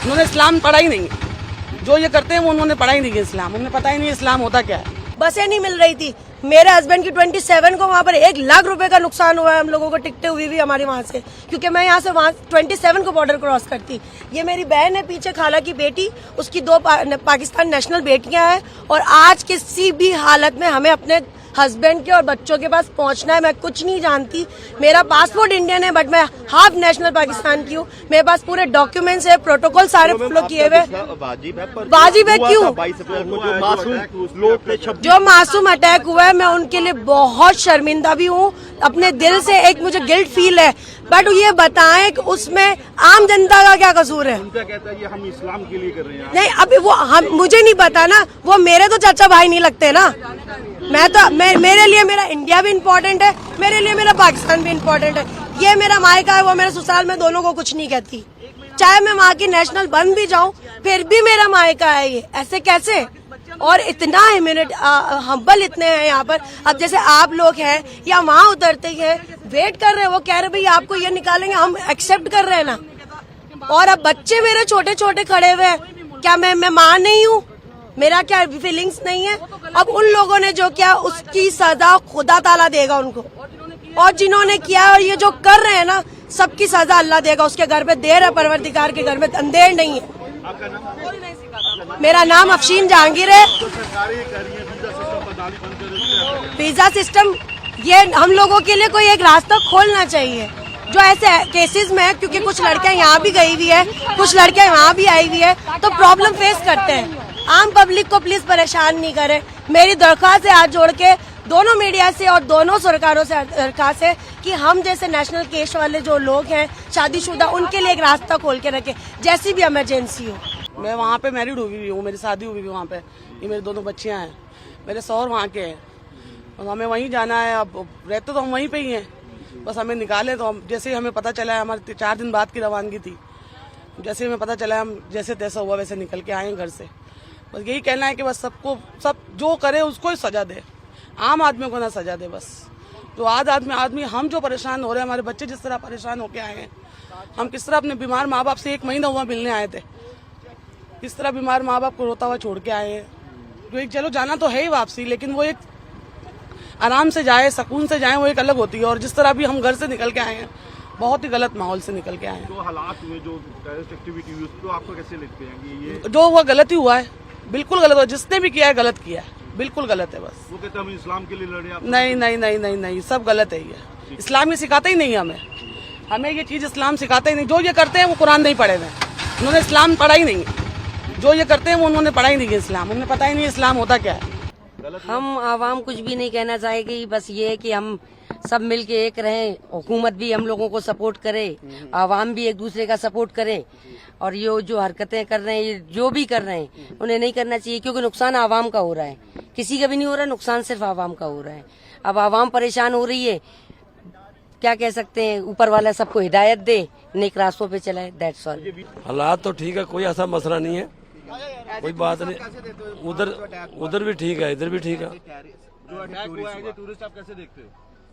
उन्होंने इस्लाम पढ़ा ही नहीं है। जो ये करते हैं वो उन्होंने पढ़ा ही नहीं है इस्लाम, उन्हें पता ही नहीं इस्लाम होता क्या है। बसें नहीं मिल रही थी। मेरे हस्बैंड की 27 को वहाँ पर 1 लाख रुपए का नुकसान हुआ है हम लोगों को, टिकटें हुई भी हमारी वहाँ से, क्योंकि मैं यहाँ से वहाँ 27 को बॉर्डर क्रॉस करती। ये मेरी बहन है पीछे, खाला की बेटी, उसकी 2 पाकिस्तान नेशनल बेटियां हैं। और आज किसी भी हालत में हमें अपने हस्बैंड के और बच्चों के पास पहुंचना है। मैं कुछ नहीं जानती, मेरा पासपोर्ट इंडियन है बट मैं हाफ नेशनल पाकिस्तान की हूँ। मेरे पास पूरे डॉक्यूमेंट्स है, प्रोटोकॉल सारे फॉलो किए हुए। वाजिब है क्यों? जो मासूम अटैक हुआ है मैं उनके लिए बहुत शर्मिंदा भी हूँ, अपने दिल से एक मुझे गिल्ट फील है। बट ये बताएं कि उसमें आम जनता का क्या कसूर है? उनका कहता है ये हम इस्लाम के लिए कर रहे हैं। नहीं, अभी वो हम मुझे नहीं पता ना, वो मेरे तो चाचा भाई नहीं लगते ना। मेरे लिए मेरा इंडिया भी इम्पोर्टेंट है, मेरे लिए मेरा पाकिस्तान भी इम्पोर्टेंट है। ये मेरा मायका है, वो मेरा ससुराल, में दोनों को कुछ नहीं कहती। चाहे मैं वहाँ की नेशनल बन भी जाऊँ फिर भी मेरा मायका है ये। ऐसे कैसे? और इतना हम्बल इतने हैं यहाँ पर। अब जैसे आप लोग हैं या वहाँ उतरते हैं, वेट कर रहे हैं, वो कह रहे भाई आपको ये निकालेंगे, हम एक्सेप्ट कर रहे हैं ना। और अब बच्चे मेरे छोटे छोटे खड़े हुए हैं, क्या मैं माँ नहीं हूँ? मेरा क्या फीलिंग्स नहीं है? अब उन लोगों ने जो किया उसकी सजा खुदा ताला देगा उनको, और जिन्होंने किया और ये जो कर रहे हैं ना, सबकी सजा अल्लाह देगा। उसके घर पे देर है, परवरदिगार के घर में अंधेर नहीं है। मेरा नाम अफशीन जहांगीर है। वीजा सिस्टम ये हम लोगों के लिए कोई एक रास्ता खोलना चाहिए जो ऐसे केसेस में है, क्योंकि कुछ लड़कियां यहाँ भी गई हुई है, कुछ लड़कियां यहाँ भी आई हुई है, तो प्रॉब्लम फेस करते हैं। आम पब्लिक को प्लीज परेशान नहीं करें। मेरी दरख्वास्त है हाथ जोड़ के दोनों मीडिया से और दोनों सरकारों से दरख्वास्त है कि हम जैसे नेशनल केस वाले जो लोग हैं शादीशुदा, उनके लिए एक रास्ता खोल के रखें, जैसी भी इमरजेंसी हो। मैं वहाँ पे मैरिड हुई हूँ, मेरी शादी हुई है वहाँ पे, ये मेरी दोनों बच्चियाँ हैं, मेरे शौहर वहाँ के हैं और हमें वहीं जाना है। अब रहते तो हम वहीं पे ही हैं, बस हमें निकाले तो हम, जैसे ही हमें पता चला है, हमारे 4 दिन बाद की रवानगी थी, जैसे ही हमें पता चला हम जैसे तैसा हुआ वैसे निकल के आए घर से। बस यही कहना है कि बस सबको, सब जो करे उसको ही सजा दे, आम आदमी को ना सजा दे। बस जो आदमी हम जो परेशान हो रहे हैं, हमारे बच्चे जिस तरह परेशान होके आए हैं, हम किस तरह अपने बीमार माँ बाप से 1 महीना हुआ मिलने आए थे, किस तरह बीमार माँ बाप को रोता हुआ छोड़ के आए हैं। जो एक चलो जाना तो है ही वापसी, लेकिन वो एक आराम से जाए, सुकून से जाए, वो एक अलग होती है। और जिस तरह भी हम घर से निकल के आए हैं, बहुत ही गलत माहौल से निकल के आए हैं। जो हालात हुए, जो टेररिस्ट एक्टिविटी हुई, उसको आपको कैसे लगते हैं कि ये जो हुआ गलत ही हुआ है, बिल्कुल गलत हुआ, जिसने भी किया है गलत किया है, बिल्कुल गलत है। बस वो कहते हैं हम इस्लाम के लिए लड़े हैं। नहीं, सब गलत है। ये इस्लाम ये सिखाता ही नहीं हमें ये चीज इस्लाम सिखाता ही नहीं। जो ये करते हैं वो कुरान नहीं पढ़े हुए, उन्होंने इस्लाम पढ़ा ही नहीं है। जो ये करते हैं वो उन्होंने पढ़ा ही नहीं है इस्लाम, उन्हें पता ही नहीं इस्लाम होता क्या है। हम आवाम कुछ भी नहीं कहना चाहेगी, बस ये है कि हम सब मिलके एक रहें, हुकूमत भी हम लोगों को सपोर्ट करे, आवाम भी एक दूसरे का सपोर्ट करे। और ये जो हरकतें कर रहे हैं, ये जो भी कर रहे हैं, उन्हें नहीं करना चाहिए, क्योंकि नुकसान आवाम का हो रहा है, किसी का भी नहीं हो रहा, नुकसान सिर्फ आवाम का हो रहा है। अब आवाम परेशान हो रही है, क्या कह सकते हैं, ऊपर वाला सबको हिदायत दे, नेक रास्तों पे चलाए, दैट्स ऑल। हालात तो ठीक है, कोई ऐसा मसला नहीं है, कोई बात नहीं। उधर भी ठीक है, इधर भी ठीक है। जो अटैक हुआ है, टूरिस्ट आप कैसे देखते हो?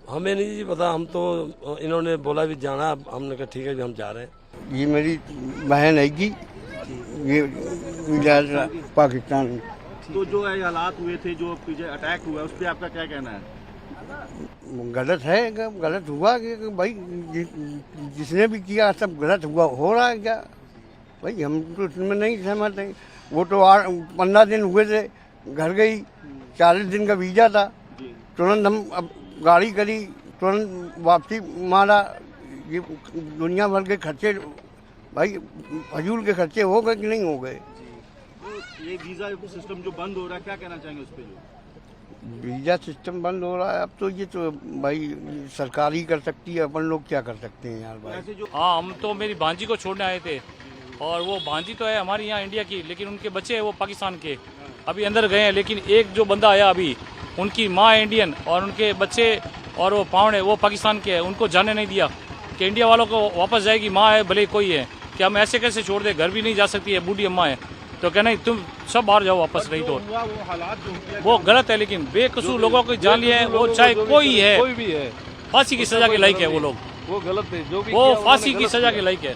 हमें नहीं जी पता, हम तो इन्होंने बोला भी जाना, हमने कहा ठीक है भी हम जा रहे हैं। ये मेरी बहन है जी, ये पाकिस्तान। तो जो है हालात हुए थे, जो पीछे अटैक हुआ, उस पर आपका क्या कहना है? गलत है, गलत हुआ कि भाई जिसने भी किया सब गलत हुआ, हो रहा है क्या भाई, हम तो इसमें नहीं सहमत हैं। वो तो 15 दिन हुए थे, घर गई, 40 दिन का वीजा था, तुरंत हम अब गाड़ी करी, तुरंत वापसी मारा। ये दुनिया भर के खर्चे भाई, फजूल के खर्चे हो गए कि नहीं हो गए? ये वीजा सिस्टम जो बंद हो रहा है, क्या कहना चाहेंगे उस पर? जो वीजा सिस्टम बंद हो रहा है, अब तो ये तो भाई सरकार ही कर सकती है, अपन लोग क्या कर सकते हैं यार भाई। हाँ, हम तो मेरी भांजी को छोड़ने आए थे, और वो भांजी तो है हमारी यहाँ इंडिया की, लेकिन उनके बच्चे हैं वो पाकिस्तान के, अभी अंदर गए हैं। लेकिन एक जो बंदा आया अभी, उनकी माँ इंडियन और उनके बच्चे और वो पावड़े वो पाकिस्तान के हैं, उनको जाने नहीं दिया कि इंडिया वालों को वापस जाएगी, माँ है भले कोई है, कि हम ऐसे कैसे छोड़ दे, घर भी नहीं जा सकती है, बूढ़ी अम्मा है, तो क्या नहीं तुम सब बाहर जाओ वापस, नहीं तो वो गलत है। लेकिन बेकसूर लोगों को जान लिया है, वो चाहे कोई है, फांसी की सजा के लायक है वो लोग, वो गलत है, जो भी वो फांसी की सजा के लायक है।